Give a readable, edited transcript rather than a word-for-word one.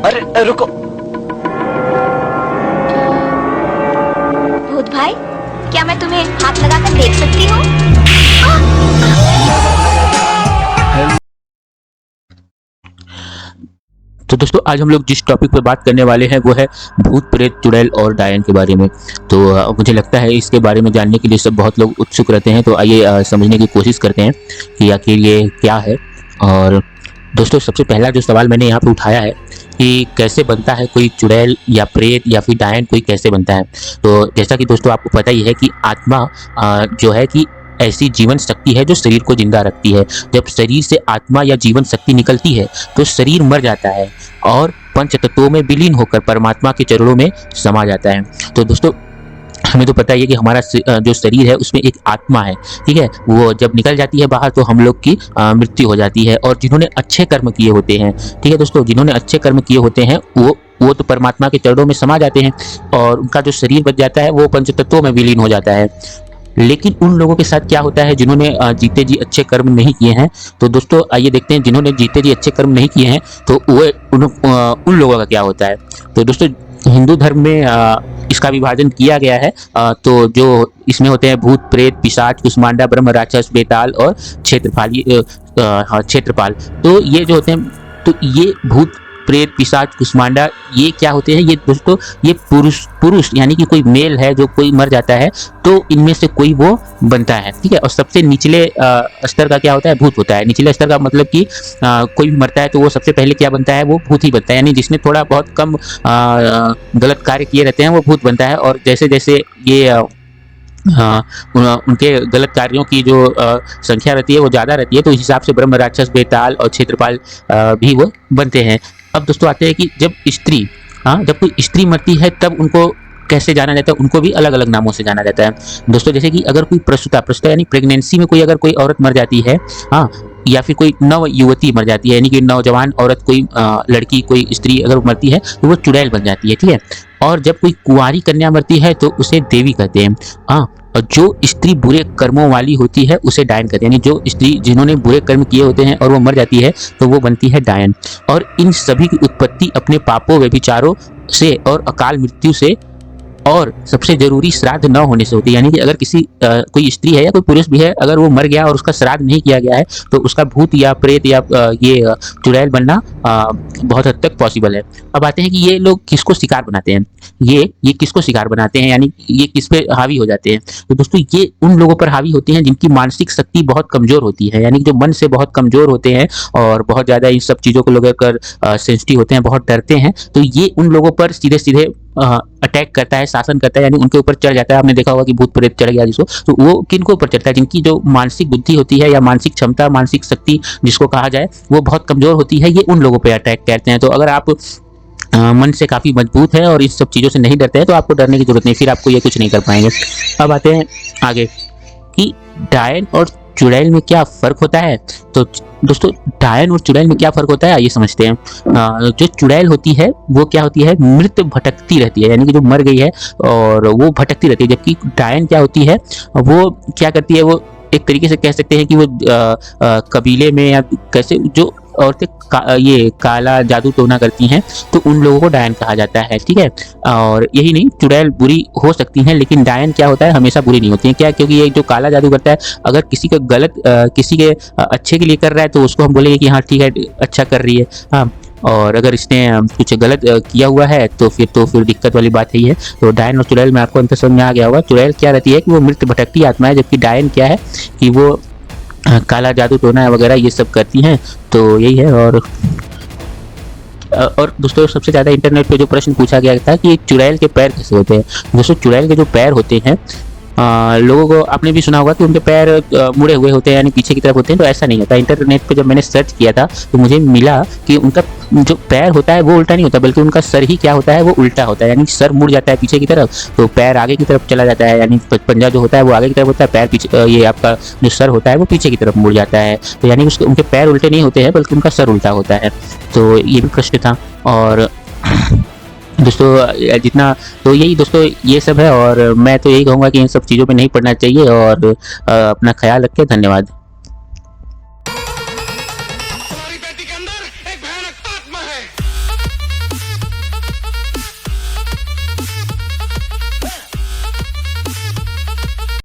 अरे रुको। भूत भाई, क्या मैं तुम्हें हाथ लगाकर देख सकती हूँ? तो दोस्तों आज हम लोग जिस टॉपिक पर बात करने वाले हैं वो है भूत प्रेत चुड़ैल और डायन के बारे में। तो मुझे लगता है इसके बारे में जानने के लिए सब बहुत लोग उत्सुक रहते हैं। तो आइए समझने की कोशिश करते हैं कि आखिर ये क्या है। और दोस्तों सबसे पहला जो सवाल मैंने यहाँ पे उठाया है कि कैसे बनता है कोई चुड़ैल या प्रेत या फिर डायन, कोई कैसे बनता है। तो जैसा कि दोस्तों आपको पता ही है कि आत्मा जो है कि ऐसी जीवन शक्ति है जो शरीर को जिंदा रखती है। जब शरीर से आत्मा या जीवन शक्ति निकलती है तो शरीर मर जाता है और पंच तत्वों में विलीन होकर परमात्मा के चरणों में समा जाता है। तो दोस्तों हमें तो पता ही है कि हमारा जो शरीर है उसमें एक आत्मा है, ठीक है। वो जब निकल जाती है बाहर तो हम लोग की मृत्यु हो जाती है। और जिन्होंने अच्छे कर्म किए होते हैं, ठीक है दोस्तों, जिन्होंने अच्छे कर्म किए होते हैं वो तो परमात्मा के चरणों में समा जाते हैं और उनका जो शरीर बच जाता है वो पंच तत्वों में विलीन हो जाता है। लेकिन उन लोगों के साथ क्या होता है जिन्होंने जीते जी अच्छे कर्म नहीं किए हैं। तो दोस्तों आइए देखते हैं जिन्होंने जीते जी अच्छे कर्म नहीं किए हैं तो वो उन लोगों का क्या होता है। तो दोस्तों हिंदू धर्म में इसका विभाजन किया गया है। तो जो इसमें होते हैं भूत प्रेत पिशाच कुष्मांडा ब्रह्म राक्षस बेताल और क्षेत्रपाल। तो ये जो होते हैं, तो ये भूत प्रेत पिशाच कुष्मांडा ये क्या होते हैं, ये दोस्तों ये पुरुष यानी कि कोई मेल है जो कोई मर जाता है तो इनमें से कोई वो बनता है, ठीक है। और सबसे निचले स्तर का क्या होता है, भूत होता है। निचले स्तर का मतलब कि कोई भी मरता है तो वो सबसे पहले क्या बनता है, वो भूत ही बनता है। यानी जिसने थोड़ा बहुत कम गलत कार्य किए रहते हैं वो भूत बनता है। और जैसे जैसे ये उनके गलत कार्यों की जो संख्या रहती है वो ज़्यादा रहती है तो इस हिसाब से ब्रह्म राक्षस बेताल और क्षेत्रपाल भी वो बनते हैं। अब दोस्तों आते हैं कि जब कोई स्त्री मरती है तब उनको कैसे जाना जाता है, उनको भी अलग अलग नामों से जाना जाता है दोस्तों। जैसे कि अगर कोई प्रसूता यानी प्रेगनेंसी में कोई अगर कोई औरत मर जाती है, या फिर कोई नव युवती मर जाती है यानी कि नौजवान औरत कोई लड़की कोई स्त्री अगर मरती है तो वो चुड़ैल बन जाती है, ठीक है। और जब कोई कुंवारी कन्या मरती है तो उसे देवी कहते हैं। और जो स्त्री बुरे कर्मों वाली होती है उसे डायन कहते हैं। यानी जो स्त्री जिन्होंने बुरे कर्म किए होते हैं और वो मर जाती है तो वो बनती है डायन। और इन सभी की उत्पत्ति अपने पापों व्यभिचारों से और अकाल मृत्यु से और सबसे जरूरी श्राद्ध न होने से होती है। यानी कि अगर किसी कोई स्त्री है या कोई पुरुष भी है अगर वो मर गया और उसका श्राद्ध नहीं किया गया है तो उसका भूत या प्रेत या ये चुड़ैल बनना बहुत हद तक पॉसिबल है। अब आते हैं कि ये लोग किसको शिकार बनाते हैं, ये किसको शिकार बनाते हैं, यानी ये किस पे हावी हो जाते हैं। तो दोस्तों ये उन लोगों पर हावी होते हैं जिनकी मानसिक शक्ति बहुत कमजोर होती है। यानी कि जो मन से बहुत कमजोर होते हैं और बहुत ज्यादा इन सब चीजों को लेकर सेंसिटिव होते हैं, बहुत डरते हैं। तो ये उन लोगों पर सीधे सीधे अटैक करता है, शासन करता है, यानी उनके ऊपर चढ़ जाता है। आपने देखा होगा कि भूत प्रेत चढ़ गया जिसको, तो वो किनको ऊपर चढ़ता है, जिनकी जो मानसिक बुद्धि होती है या मानसिक क्षमता मानसिक शक्ति जिसको कहा जाए वो बहुत कमजोर होती है, ये उन लोगों पे अटैक करते हैं। तो अगर आप मन से काफी मजबूत है और इस सब चीजों से नहीं डरते हैं तो आपको डरने की जरूरत नहीं, फिर आपको ये कुछ नहीं कर पाएंगे। अब आते हैं आगे कि डायन और चुड़ैल में क्या फर्क होता है। तो दोस्तों डायन और चुड़ैल में क्या फर्क होता है आइए समझते हैं। जो चुड़ैल होती है वो क्या होती है, मृत भटकती रहती है, यानी कि जो मर गई है और वो भटकती रहती है। जबकि डायन क्या होती है, वो क्या करती है, वो एक तरीके से कह सकते हैं कि वो कबीले में या कैसे जो औरतें ये काला जादू टोना करती हैं तो उन लोगों को डायन कहा जाता है, ठीक है। और यही नहीं, चुड़ैल बुरी हो सकती हैं लेकिन डायन क्या होता है, हमेशा बुरी नहीं होती है। क्या, क्योंकि ये जो काला जादू करता है अगर किसी का गलत किसी के अच्छे के लिए कर रहा है तो उसको हम बोलेंगे कि हाँ ठीक है अच्छा कर रही है, हाँ। और अगर इसने कुछ गलत किया हुआ है तो फिर दिक्कत वाली बात यही है। तो डायन और चुड़ैल में आपको अंतर समझ में आ गया होगा। चुड़ैल क्या रहती है कि वो मृत भटकती आत्मा है, जबकि डायन क्या है कि वो काला जादू टोना वगैरह ये सब करती हैं। तो यही है। और दोस्तों सबसे ज़्यादा इंटरनेट पे जो प्रश्न पूछा गया था कि चुड़ैल के पैर कैसे होते हैं। दोस्तों चुड़ैल के जो पैर होते हैं लोगों को आपने भी सुना होगा कि उनके पैर मुड़े हुए होते हैं यानी पीछे की तरफ होते हैं, तो ऐसा नहीं होता। इंटरनेट पे जब मैंने सर्च किया था तो मुझे मिला कि उनका जो पैर होता है वो उल्टा नहीं होता बल्कि उनका सर ही क्या होता है, वो उल्टा होता है। यानी सर मुड़ जाता है पीछे की तरफ तो पैर आगे की तरफ चला जाता है। यानी पंजा जो होता है वो आगे की तरफ होता है, पैर पीछे, ये आपका जो सर होता है वो पीछे की तरफ मुड़ जाता है। तो यानी उनके पैर उल्टे नहीं होते हैं बल्कि उनका सर उल्टा होता है। तो ये भी प्रश्न था। और दोस्तों जितना तो यही दोस्तों ये सब है। और मैं तो यही कहूँगा कि इन सब चीज़ों पे नहीं पढ़ना चाहिए। और अपना ख्याल रखें। धन्यवाद।